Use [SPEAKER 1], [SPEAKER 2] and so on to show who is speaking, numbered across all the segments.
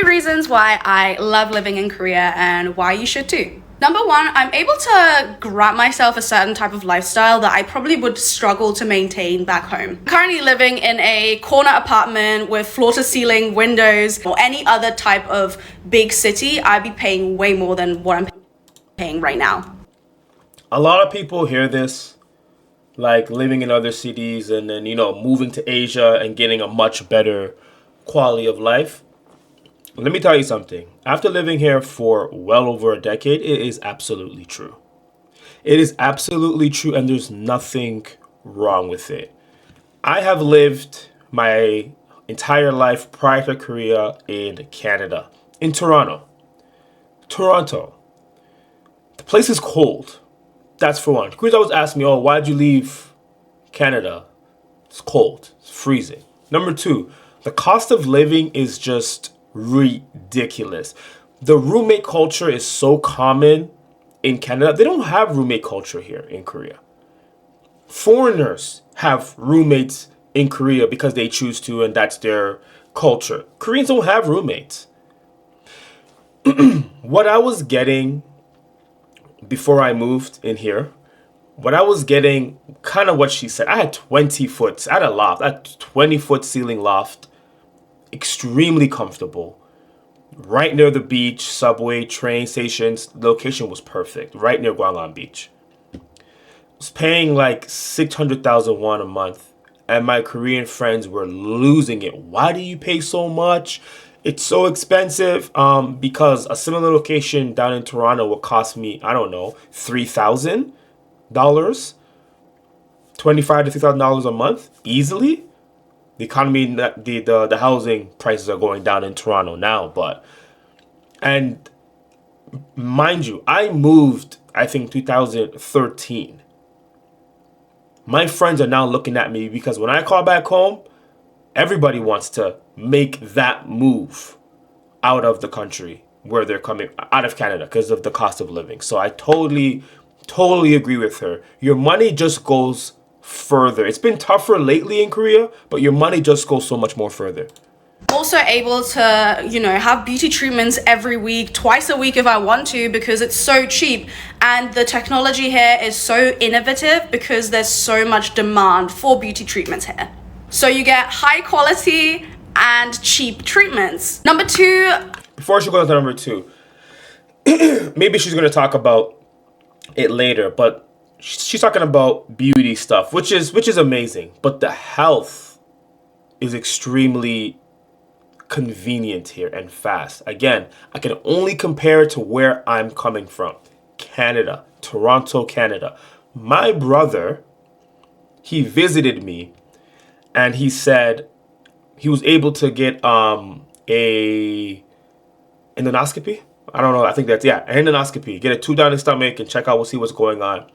[SPEAKER 1] 3 reasons why I love living in Korea and why you should too. Number 1, I'm able to grant myself a certain type of lifestyle that I probably would struggle to maintain back home. Currently living in a corner apartment with floor-to-ceiling windows or any other type of big city, I'd be paying way more than what I'm paying right now.
[SPEAKER 2] A lot of people hear this, like living in other cities and then, moving to Asia and getting a much better quality of life. Let me tell you something. After living here for well over a decade, it is absolutely true. It is absolutely true, and there's nothing wrong with it. I have lived my entire life prior to Korea in Canada, in Toronto. Toronto. The place is cold. That's for one. Koreans always ask me, why'd you leave Canada? It's cold. It's freezing. Number 2, the cost of living is just ridiculous. The roommate culture is so common in Canada. They don't have roommate culture here in Korea. Foreigners have roommates in Korea because they choose to, and that's their culture. Koreans don't have roommates. What I was getting before I moved in here, what I was getting, kind of what she said. I had 20 foot, I had a loft, I had 20-foot ceiling loft, extremely comfortable, right near the beach, subway, train stations. The location was perfect, right near Gwangan Beach. I was paying like 600,000 won a month, and my Korean friends were losing it. Why do you pay so much? It's so expensive. Because a similar location down in Toronto will cost me, I don't know, $3,000, $2,500 to $3,000 a month easily. The economy, the housing prices are going down in Toronto now, and mind you, I moved, I think 2013. My friends are now looking at me because when I call back home, everybody wants to make that move out of the country where they're coming, out of Canada, because of the cost of living. So I totally agree with her. Your money just goes further. It's been tougher lately in Korea, but your money just goes so much more further.
[SPEAKER 1] I'm also able to, have beauty treatments every week, twice a week if I want to, because it's so cheap. And the technology here is so innovative because there's so much demand for beauty treatments here. So you get high quality and cheap treatments. Number 2.
[SPEAKER 2] Before she goes to number 2, maybe she's going to talk about it later, but she's talking about beauty stuff, which is amazing, but the health is extremely convenient here and fast. Again, I can only compare it to where I'm coming from. Canada, Toronto, Canada. My brother, he visited me and he said he was able to get a endoscopy. I don't know. I think that's, an endoscopy. Get a tube down his stomach and check out, we'll see what's going on.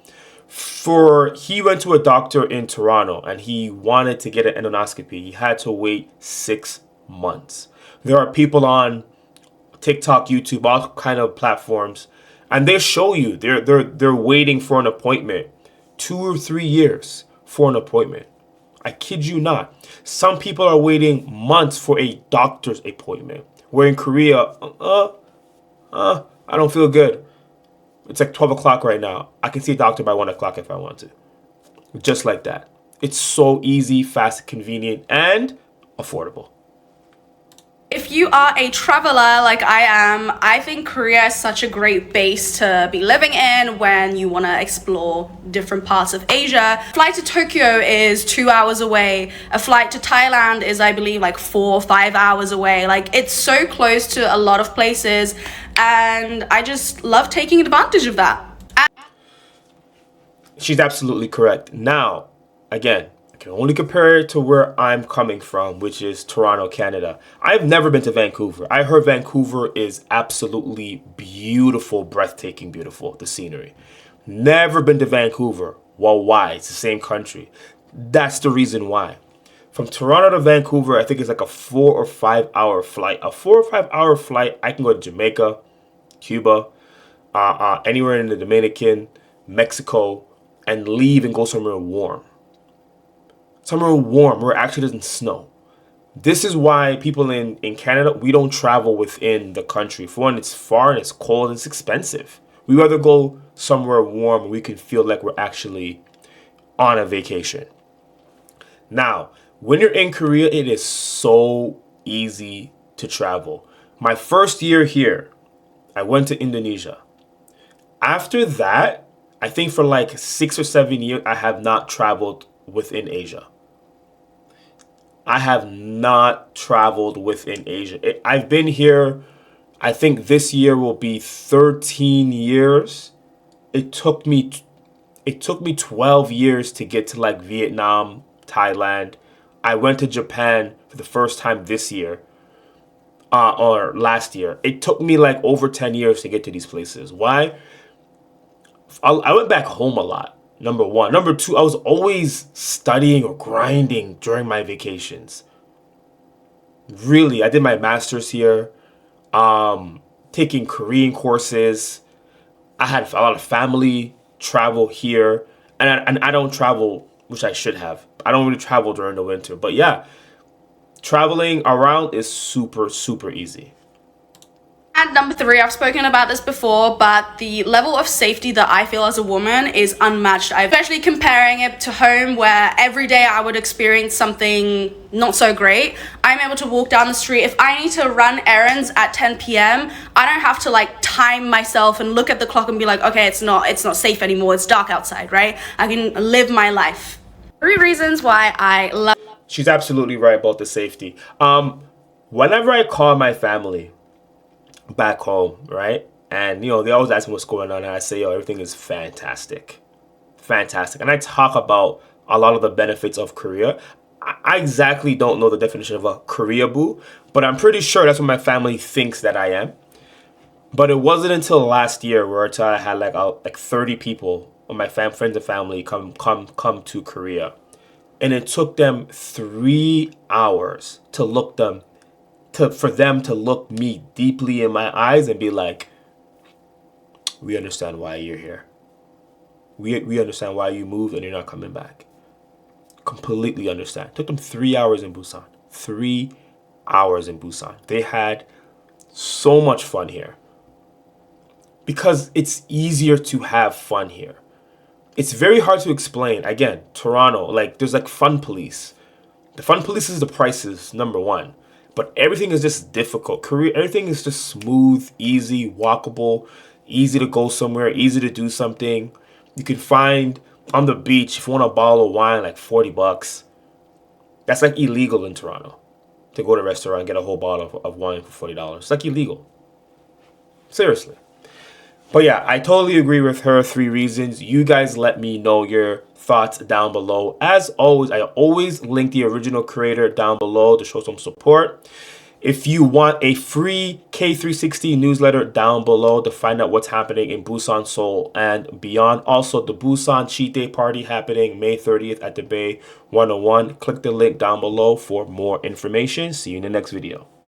[SPEAKER 2] He went to a doctor in Toronto and he wanted to get an endoscopy. He had to wait 6 months. There are people on TikTok, YouTube, all kind of platforms, and they show you they're waiting for an appointment 2 or 3 years for an appointment. I kid you not. Some people are waiting months for a doctor's appointment. Where in Korea, I don't feel good. It's like 12 o'clock right now. I can see a doctor by 1 o'clock if I want to. Just like that. It's so easy, fast, convenient, and affordable.
[SPEAKER 1] If you are a traveler like I am, I think Korea is such a great base to be living in when you want to explore different parts of Asia. Flight to Tokyo is 2 hours away. A flight to Thailand is, I believe, like 4 or 5 hours away. Like, it's so close to a lot of places, and I just love taking advantage of that.
[SPEAKER 2] She's absolutely correct. Now, again, I can only compare it to where I'm coming from, which is Toronto, Canada. I've never been to Vancouver. I heard Vancouver is absolutely beautiful, breathtaking, beautiful, the scenery. Never been to Vancouver. Well, why? It's the same country. That's the reason why. From Toronto to Vancouver, I think it's like a 4 or 5 hour flight. A 4 or 5 hour flight, I can go to Jamaica, Cuba, anywhere in the Dominican, Mexico, and leave and go somewhere warm. Somewhere warm where it actually doesn't snow. This is why people in Canada, we don't travel within the country. For one, it's far and it's cold and it's expensive. We rather go somewhere warm where we can feel like we're actually on a vacation. Now, when you're in Korea, it is so easy to travel. My first year here, I went to Indonesia. After that, I think for like 6 or 7 years, I have not traveled within Asia. I have not traveled within Asia. I've been here, I think this year will be 13 years. It took me it took me 12 years to get to like Vietnam, Thailand. I went to Japan for the first time this year, or last year. It took me like over 10 years to get to these places. Why? I went back home a lot. Number one. Number two, I was always studying or grinding during my vacations. Really, I did my master's here, taking Korean courses. I had a lot of family travel here, and I don't travel, which I should have. I don't really travel during the winter, but yeah, traveling around is super, super easy.
[SPEAKER 1] And number three, I've spoken about this before, but the level of safety that I feel as a woman is unmatched. I'm especially comparing it to home, where every day I would experience something not so great. I'm able to walk down the street. If I need to run errands at 10 p.m., I don't have to like time myself and look at the clock and be like, okay, it's not safe anymore. It's dark outside, right? I can live my life. 3 reasons why I love.
[SPEAKER 2] She's absolutely right about the safety. Whenever I call my family back home, right? And they always ask me what's going on, and I say, yo, everything is fantastic. Fantastic. And I talk about a lot of the benefits of Korea. I exactly don't know the definition of a Korea boo, but I'm pretty sure that's what my family thinks that I am. But it wasn't until last year where I had like 30 people of my friends and family come to Korea. And it took them 3 hours for them to look me deeply in my eyes and be like, we understand why you're here. We understand why you moved and you're not coming back. Completely understand. It took them 3 hours in Busan. 3 hours in Busan. They had so much fun here. Because it's easier to have fun here. It's very hard to explain. Again, Toronto, like there's like fun police. The fun police is the prices, number one. But everything is just difficult. Korea, everything is just smooth, easy, walkable, easy to go somewhere, easy to do something. You can find on the beach, if you want a bottle of wine, like $40. That's like illegal in Toronto. To go to a restaurant and get a whole bottle of wine for $40. It's like illegal. Seriously. But yeah, I totally agree with her. 3 reasons. You guys let me know your thoughts down below. As always, I always link the original creator down below to show some support. If you want a free K360 newsletter, down below to find out what's happening in Busan, Seoul, and beyond. Also, the Busan Cheat Day Party happening May 30th at the Bay 101. Click the link down below for more information. See you in the next video.